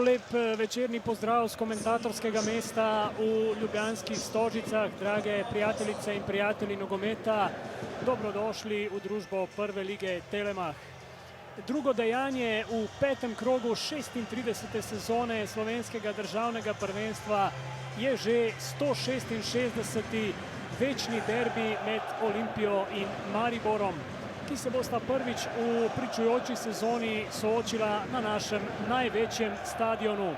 lep večerni pozdrav z komentatorskega mesta v ljubljanskih Stožicah. Drage prijateljice in prijatelji nogometa, dobrodošli v družbo prve lige Telemach. Drugo dejanje v petem krogu 36. sezone slovenskega državnega prvenstva je že 166. večni derbi med Olimpijo in Mariborom, ki se bosta prvič v pričujoči sezoni soočila na našem največjem stadionu.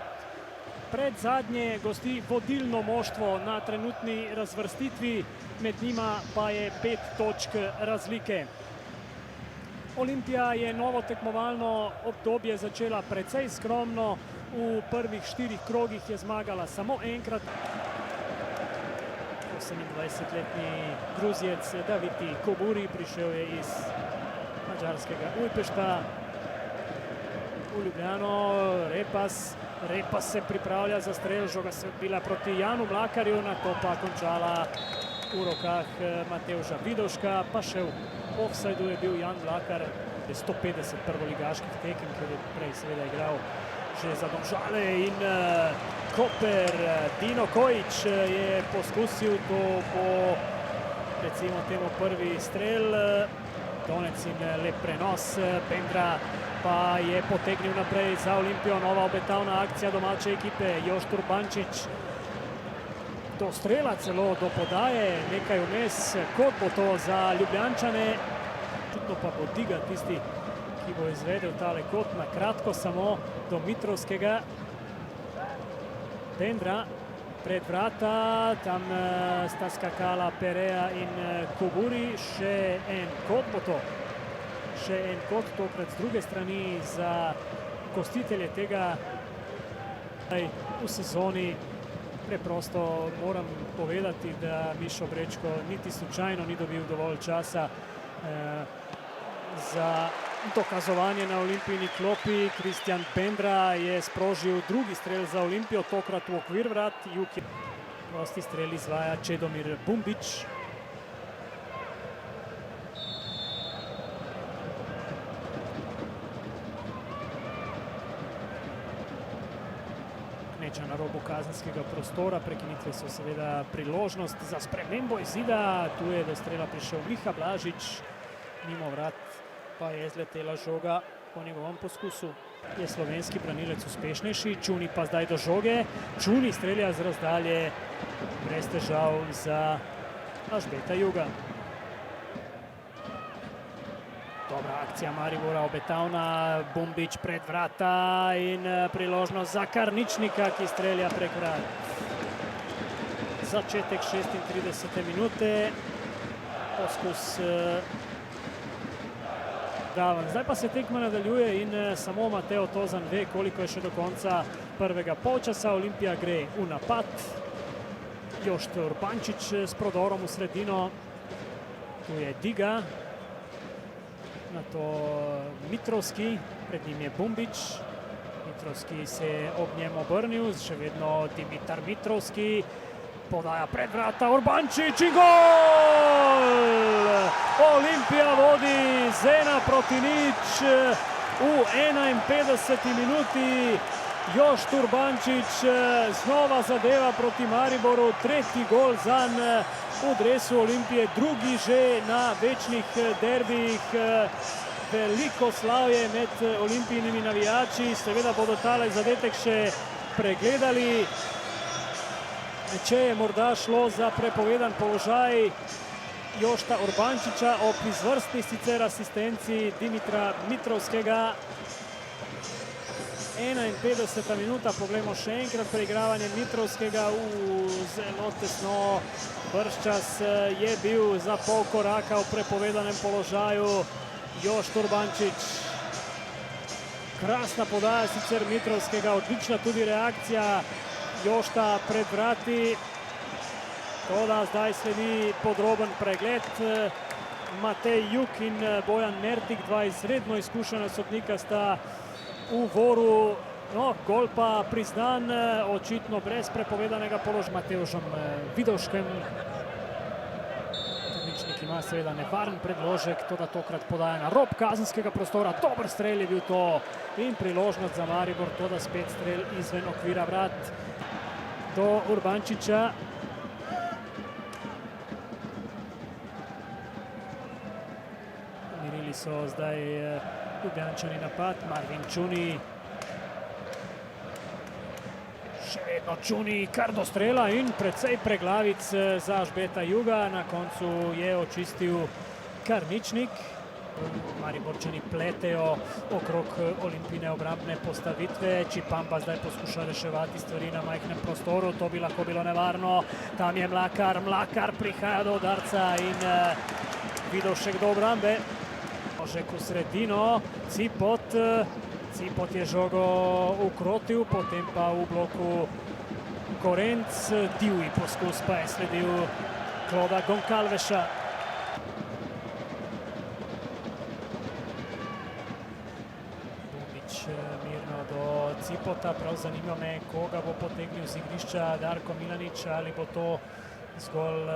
Pred zadnje gosti vodilno moštvo na trenutni razvrstitvi, med njima pa je 5 točk razlike. Olimpija je novo tekmovalno obdobje začela precej skromno. V prvih 4 krogih je zmagala samo enkrat. 28-letni Gruzijec Daviti Koburi prišel je iz mađarskega Ujpešta v Ljubljano. Repas se pripravlja za strel, žoga se odbila proti Janu Mlakarju, nato pa končala v rokah Matevža Vidoška, pa še v ofsajdu je bil Jan Mlakar. 150 prvoligaških tekem, ker je prej seveda igral že za Domžale in Koper. Dino Kojić je poskusil, to bo recimo temu prvi strel. Donec in lep prenos. Bendra pa je potegnil naprej za Olimpijo. Nova obetavna akcija domače ekipe. Jošt Urbančič do strela, celo do podaje, nekaj vmes. Kot bo to za Ljubljančane? Čutno pa bo Diga tisti, ki bo izvedel tale kot. Na kratko samo do Mitrovskega. Bendra pred vrata, tam sta skakala Perea in Koburi. Še en kot bo to. Še en kot, tokrat z druge strani za gostitelje tega v sezoni. Preprosto moram povedati, da Mišo Brečko niti slučajno ni dobil dovolj časa za dokazovanje na Olimpijini klopi. Kristjan Bendra je sprožil drugi strel za Olimpijo, tokrat v okvir vrat. Prosti strel izvaja Čedomir Bumbič. Kneča na robu kazenskega prostora, prekinitve so seveda priložnost za spremembo izida. Tu je do strela prišel Miha Blažič, mimo vrat pa je zletela žoga po njegovem poskusu. Je slovenski branilec uspešnejši, Čuni pa zdaj do žoge. Čuni strelja z razdalje, brez težav za Alžbeta Juga. Dobra akcija Maribora, obetavna. Bumbič pred vrata in priložnost za Karničnika, ki strelja prek vrat. Začetek 36. minute. Poskus Davan. Zdaj pa se tekma nadaljuje in samo Mateo Tozan ve, koliko je še do konca prvega polčasa. Olimpija gre v napad. Jošt Urbančič s prodorom v sredino. Tu je Diga. Nato Mitrovski, pred njim je Bumbič. Mitrovski se je ob njem obrnil, še vedno Dimitar Mitrovski. Podaja pred vrata, Urbančič in gol! Olimpija vodi z 1-0 v 51. minuti. Jošt Urbančič znova zadeva proti Mariboru, tretji gol zanj v dresu Olimpije, drugi že na večnih derbijih. Veliko slavje med olimpijinimi navijači, seveda bodo tale zadetek še pregledali. Če je morda šlo za prepovedan položaj Jošta Urbančiča ob izvrstni sicer asistenci Dimitra Mitrovskega. 51. minuta, poglejmo še enkrat preigravanje Mitrovskega. Zelo tesno, bržčas je bil za pol koraka v prepovedanem položaju Jošt Urbančič. Krasna podaja sicer Mitrovskega, odlična tudi reakcija Jošta pred vrati. Toda zdaj sledi podroben pregled. Matej Jug in Bojan Mertik, dva izredno izkušena sodnika, sta v voru. No, gol pa priznan, očitno brez prepovedanega položaja. Matevžem Vidoškem. Tomičnik ima seveda nevaren predložek, to da tokrat podaja na rob kazenskega prostora. Dober strel je bil to in priložnost za Maribor, to da spet strel izven okvira vrat do Urbančiča. Umirili so zdaj Ljubljančani napad, Marvin Čuni. Še vedno Čuni kar do strela in precej preglavic za Žbeta Juga. Na koncu je očistil Karničnik. Mariborčani pletejo okrog Olimpine obrambne postavitve. Čipamba zdaj poskuša reševati stvari na majhnem prostoru. To bi lahko bilo nevarno. Tam je Mlakar. Mlakar prihaja do udarca in Vidovšek do obrambe. Možek v sredino. Cipot. Cipot je žogo ukrotil, potem pa v bloku Korenc. Divji poskus pa je sledil Kloda Goncalveša. Bumbič mirno do Cipota. Prav zanima me, koga bo potegnil z igrišča, Darko Milanič, ali bo to zgolj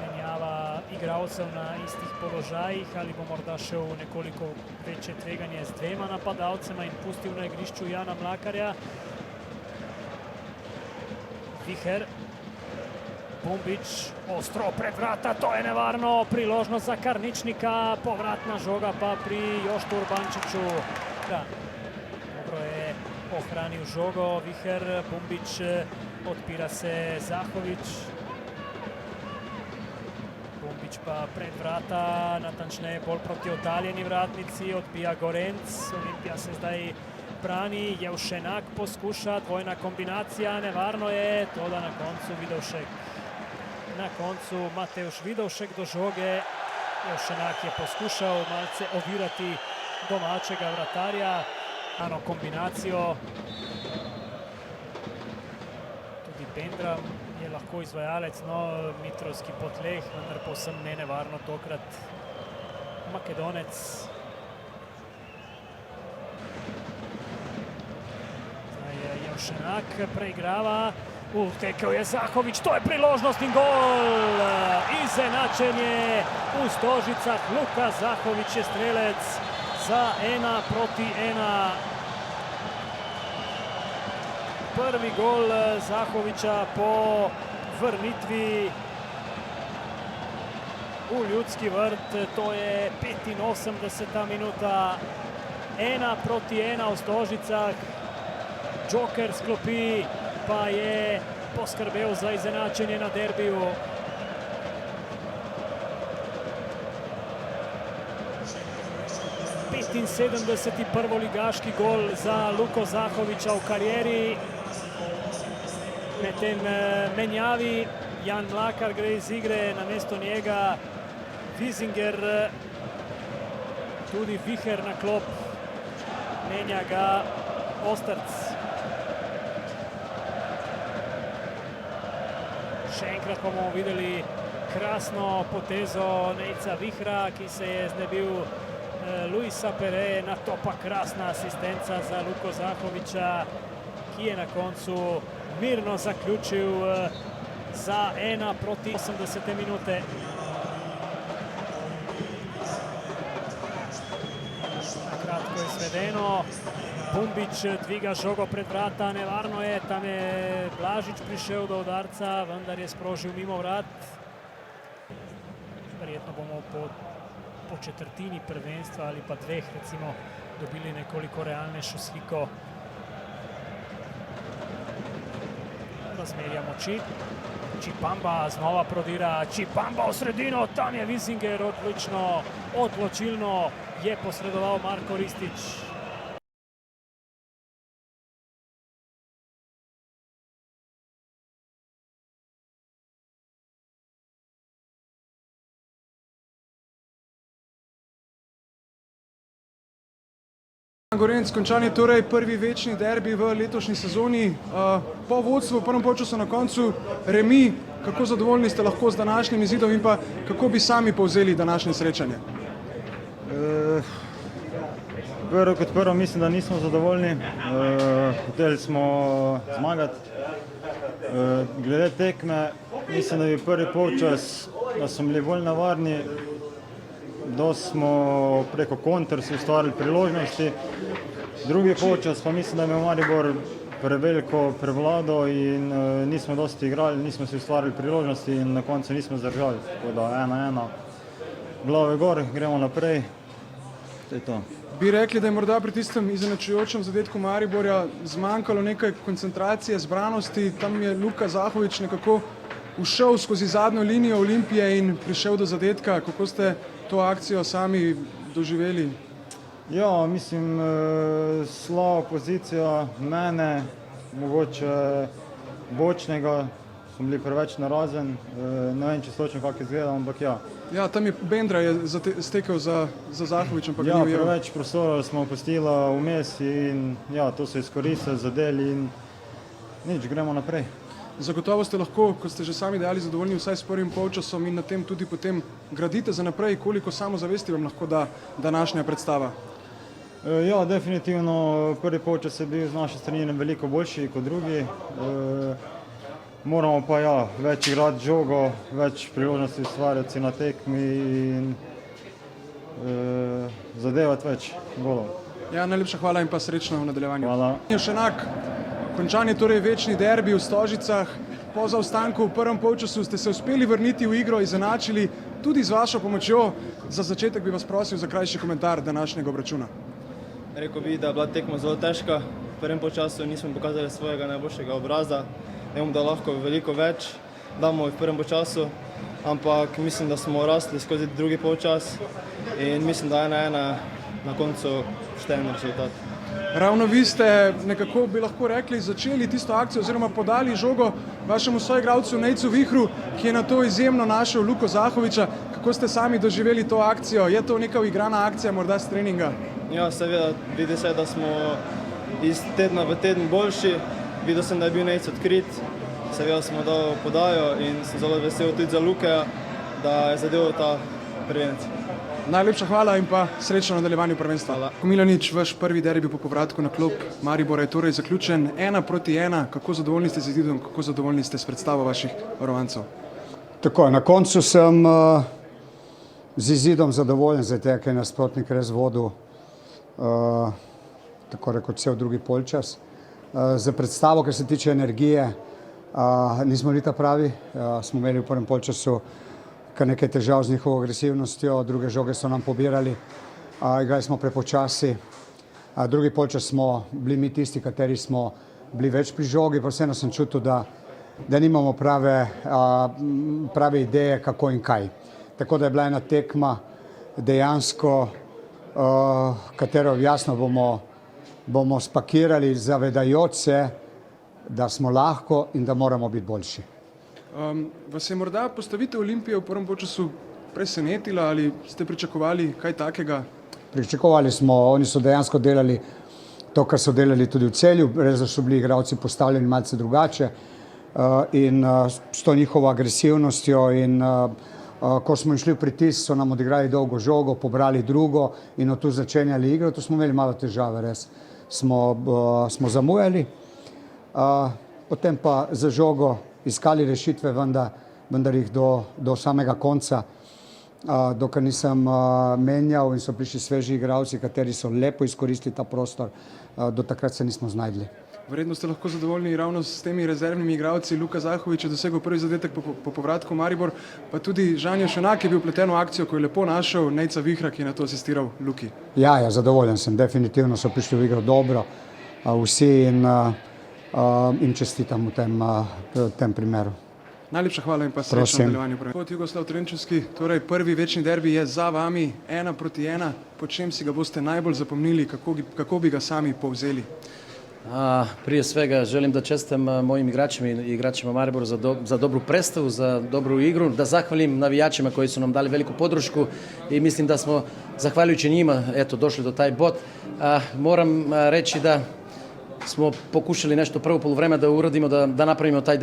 menjava igralcev na istih položajih, ali bo morda šel v nekoliko večje tveganje z dvema napadalcema in pustil na igrišču Jana Mlakarja. Viher. Bumbič ostro pred vrata, to je nevarno. Priložnost za Karničnika, povratna žoga pa pri Joštu Urbančiču. Dobro je ohranil žogo Viher. Bumbič, odpira se Zahovič. Bumbič pa pred vrata, natančneje bolj proti oddaljeni vratnici, odbija Gorenc. Olimpija se zdaj brani, Jevšenak poskuša, dvojna kombinacija, nevarno je, to da na koncu Vidovšek. Na koncu Matevž Vidovšek do žoge. Jevšenak je poskušal malce ovirati domačega vratarja. Ano, kombinacijo. Tudi Bendram je lahko izvajalec, no, Mitrovski po tleh, vendar povsem nenevarno tokrat Makedonec. Zdaj je Jevšenak, preigrava, utekel je Zahovič, to je priložnost in gol! Izenačenje v Stožicah, Luka Zahovič je strelec za 1:1. Prvi gol Zahoviča po vrnitvi v Ljudski vrt, to je 85. minuta, 1:1 v Stožicah. Džoker s klopi pa je poskrbel za izenačenje na derbiju. Prvoligaški gol za Luko Zahoviča v karieri. Med tem menjavi Jan Mlakar gre iz igre, namesto njega Vizinger, tudi Viher na klop, menja ga Ostrc. Še enkrat bomo videli krasno potezo Nejca Vihra, ki se je znebil Luisa Pere, na to pa krasna asistenca za Luko Zahoviča, ki je na koncu mirno zaključil za 1:80 minute. Na kratko izvedeno, Bumbič dviga žogo pred vrata, nevarno je, tam je Blažič prišel do udarca, vendar je sprožil mimo vrat. Verjetno bomo po četrtini prvenstva ali pa dveh recimo dobili nekoliko realnejšo sliko razmerja moči. Čipamba znova prodira, Čipamba v sredino, tam je Vizinger odločilno je posredoval Marko Ristić. Gorenc, končan je torej prvi večni derbi v letošnji sezoni. Po vodstvu v prvem polčasu na koncu remi, kako zadovoljni ste lahko z današnjim izidom in pa kako bi sami povzeli današnje srečanje? Prvo kot prvo mislim, da nismo zadovoljni. Hoteli smo zmagati. Glede tekme, Mislim, da je prvi polčas, da smo bili bolj navarni, da smo preko kontra si ustvarili priložnosti. Drugi polčas pa mislim, da je imel Maribor preveliko prevlado in nismo dosti igrali, nismo si ustvarili priložnosti in na koncu nismo zdržali. Tako da 1-1, glave gor, gremo naprej. To je to. Bi rekli, da je morda pri tistem izenačujočem zadetku Mariborja zmanjkalo nekaj koncentracije, zbranosti, tam je Luka Zahovič nekako ušel skozi zadnjo linijo Olimpije in prišel do zadetka. Kako ste to akcijo sami doživeli? Ja, mislim, slaba pozicija mene, mogoče bočnega, smo bili preveč narazen, ne vem, če točno kako izgleda, ampak ja. Ja, tam je Bendra je stekel za Zahovičem, pa ga Ja, ni ujel. preveč prostora smo pustila vmes in ja, to so izkoristili, zadeli in nič, gremo naprej. Zagotovo ste lahko, kot ste že sami dejali, zadovoljni vsaj s prvim polčasom in na tem tudi potem gradite za naprej. Koliko samozavesti vam lahko da današnja predstava? Ja, definitivno prvi polčas je bil z naše strani veliko boljši kot drugi. Moramo pa ja, več igrati žogo, več priložnosti ustvarjati na tekmi in zadevati več golov. Ja, najlepša hvala in pa srečno v nadaljevanju. Hvala. Šenak, končan je torej večni derbi v Stožicah. Po zaostanku v prvem polčasu ste se uspeli vrniti v igro, izenačili tudi z vašo pomočjo. Za začetek bi vas prosil za krajši komentar današnjega obračuna. Rekel bi, da je bila tekma zelo težka. V prvem polčasu nismo pokazali svojega najboljšega obraza. Vem, da lahko veliko več damo v prvem polčasu, ampak mislim, da smo rasli skozi drugi polčas in mislim, da je 1-1 na koncu pošten rezultat. Ravno vi ste nekako, bi lahko rekli, začeli tisto akcijo oziroma podali žogo vašemu soigralcu Nejcu Vihru, ki je na to izjemno našel Luko Zahoviča. Kako ste sami doživeli to akcijo? Je to neka uigrana akcija, morda s treninga? Ja, seveda, vidi se, da smo iz tedna v teden boljši. Videl sem, da je bil Nejc odkrit. Seveda smo dali podajo in sem zelo vesel tudi za Lukeja, da je zadeval ta prvenec. Najlepša hvala in pa srečno v nadaljevanju prvenstva. Hvala. Milanič, vaš prvi derbi po povratku na klop Maribora je torej zaključen 1-1. Kako zadovoljni ste z izidom, kako zadovoljni ste s predstavo vaših varovancev? Tako, na koncu sem z izidom zadovoljen, zato ker je nasprotnik res vodil tako rekoč cel drugi polčas. Za predstavo, kar se tiče energije, nismo bili ta pravi. Smo imeli v prvem polčasu kar nekaj težav z njihovo agresivnostjo, druge žoge so nam pobirali, igrali smo prepočasi. Drugi polčas smo bili mi tisti, kateri smo bili več pri žogi, pa vseeno sem čutil, da nimamo prave ideje kako in kaj. Tako da je bila ena tekma dejansko, katero jasno bomo spakirali zavedajoč se, da smo lahko in da moramo biti boljši. Vas je morda postavitev Olimpije v prvem polčasu presenetila ali ste pričakovali kaj takega? Pričakovali smo, oni so dejansko delali to, kar so delali tudi v Celju, res da so bili igralci postavljeni malce drugače in s to njihovo agresivnostjo in ko smo išli v pritisk, so nam odigrali dolgo žogo, pobrali drugo in od tu začenjali igro, tu smo imeli malo težave, res smo zamujali, potem pa za žogo iskali rešitve, vendar jih do samega konca, dokler nisem menjal in so prišli sveži igralci, kateri so lepo izkoristili ta prostor, do takrat se nismo znajdli. Verjetno ste lahko zadovoljni ravno s temi rezervnimi igralci. Luka Zahovič je dosegel prvi zadetek po povratku Maribor, pa tudi Žanjo Šenak je bil vpleten v akcijo, ko je lepo našel Nejca Vihra, ki je na to asistiral Luki. Ja, zadovoljen sem, definitivno so prišli v igro dobro, vsi in čestitam v tem primeru. Najlepša hvala in pa srečno v nadaljevanju. Gospod Jugoslav Trenčevski, torej prvi večni derbi je za vami 1-1. Po čem si ga boste najbolj zapomnili, kako bi ga sami povzeli? Prije svega želim da čestitam mojim igračima i igračima Mariboru za dobru predstavu, za dobru igru, da zahvalim navijačima koji su nam dali veliku podršku i mislim da smo zahvaljujući njima došli do taj bod. Moram reći da smo pokušali nešto prvo poluvreme da uradimo, da napravimo taj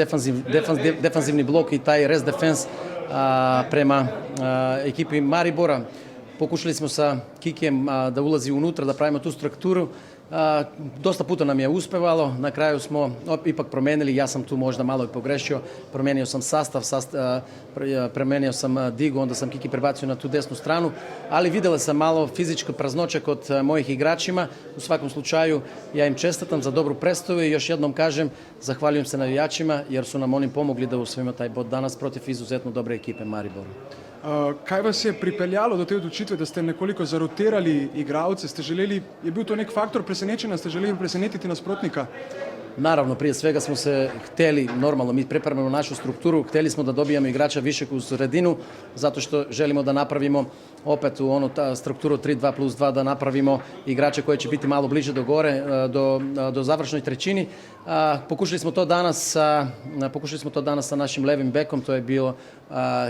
defanzivni blok i taj rest defense prema ekipi Maribora. Pokušali smo sa Kikijem da ulazi unutra, da pravimo tu strukturu Dosta puta nam je uspevalo, na kraju smo ipak promenili, ja sam tu možda malo i pogrešio, promijenio sam sastav, promijenio sam digu, onda sam Kiki prebacio na tu desnu stranu, ali vidjela sam malo fizička praznoća kod mojih igračima. U svakom slučaju ja im čestitam za dobru predstavu i još jednom kažem, zahvaljujem se navijačima jer su nam oni pomogli da usvojimo taj bod danas protiv izuzetno dobre ekipe Mariboru. Kaj vas je pripeljalo do te odločitve, da ste nekoliko zarotirali igralce? Je bil to nek faktor presenečenja, ste želeli presenetiti nasprotnika? Naravno, prije svega smo se htjeli, normalno mi pripremamo našu strukturu, htjeli smo da dobijemo igrača višeg u sredinu, zato što želimo da napravimo opet u ta strukturu 3-2+2, da napravimo igrače koji će biti malo bliže do gore, do završnoj trećini. Pokušali smo to danas sa našim levim bekom, to je bio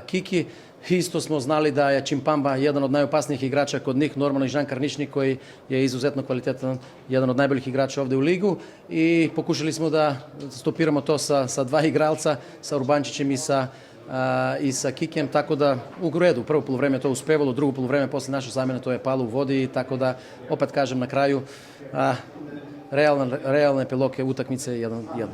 Kiki. Isto smo znali da je Čimpamba jedan od najopasnijih igrača kod njih, normalno i Žan Karničnik koji je izuzetno kvalitetan, jedan od najboljih igrača ovdje u ligu i pokušali smo da stopiramo to sa dva igralca, sa Urbančićem i sa Kikijem, tako da u redu, prvo poluvreme je to uspevalo, drugo poluvreme poslije naše zamjene to je palo u vodi, tako da opet kažem na kraju realne epiloge utakmice 1-1.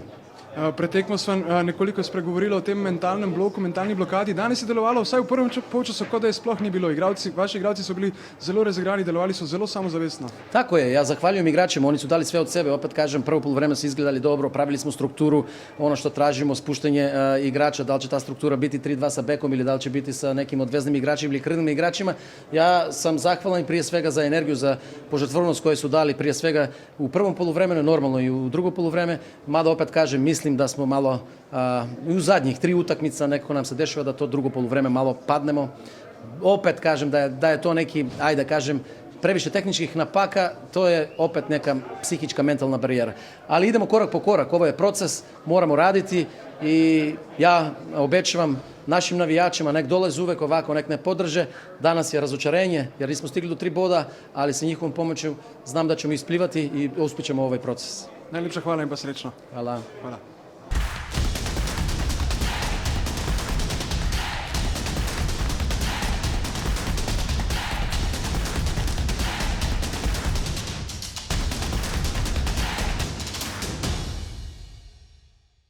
Pred tekmo sva nekoliko spregovorila o tem mentalnem bloku, mentalni blokadi. Danes je delovalo vsaj v prvem polčasu, kot da je sploh ni bilo. Vaši igralci so bili zelo razigrani, delovali so zelo samozavestno. Tako je, ja zahvaljujem igračima, oni su dali sve od sebe, opet kažem, prvo poluvreme su izgledali dobro, pravili smo strukturu, ono što tražimo, spuštanje igrača, da li će ta struktura biti 3-2 sa bekom ili da li će biti sa nekim odveznim igračima ili krvnim igračima. Ja sam zahvalan prije svega za energiju, za požrtvovnost koju su dali prije svega u prvom poluvremenu, normalno i u drugo poluvreme, mada opet kažem, mislim da smo malo u zadnjih 3 utakmica nekako nam se dešava da to drugo poluvreme malo padnemo. Opet kažem da je to neki, ajde kažem, previše tehničkih napaka, to je opet neka psihička mentalna barijera. Ali idemo korak po korak, ovo je proces, moramo raditi i ja obećavam našim navijačima, nek dolaze uvek ovako, nek ne podrže. Danas je razočarenje jer nismo stigli do 3 boda, ali sa njihovom pomoću znam da ćemo isplivati i uspjećemo ovaj proces. Najlepša hvala in pa srečno. Hvala.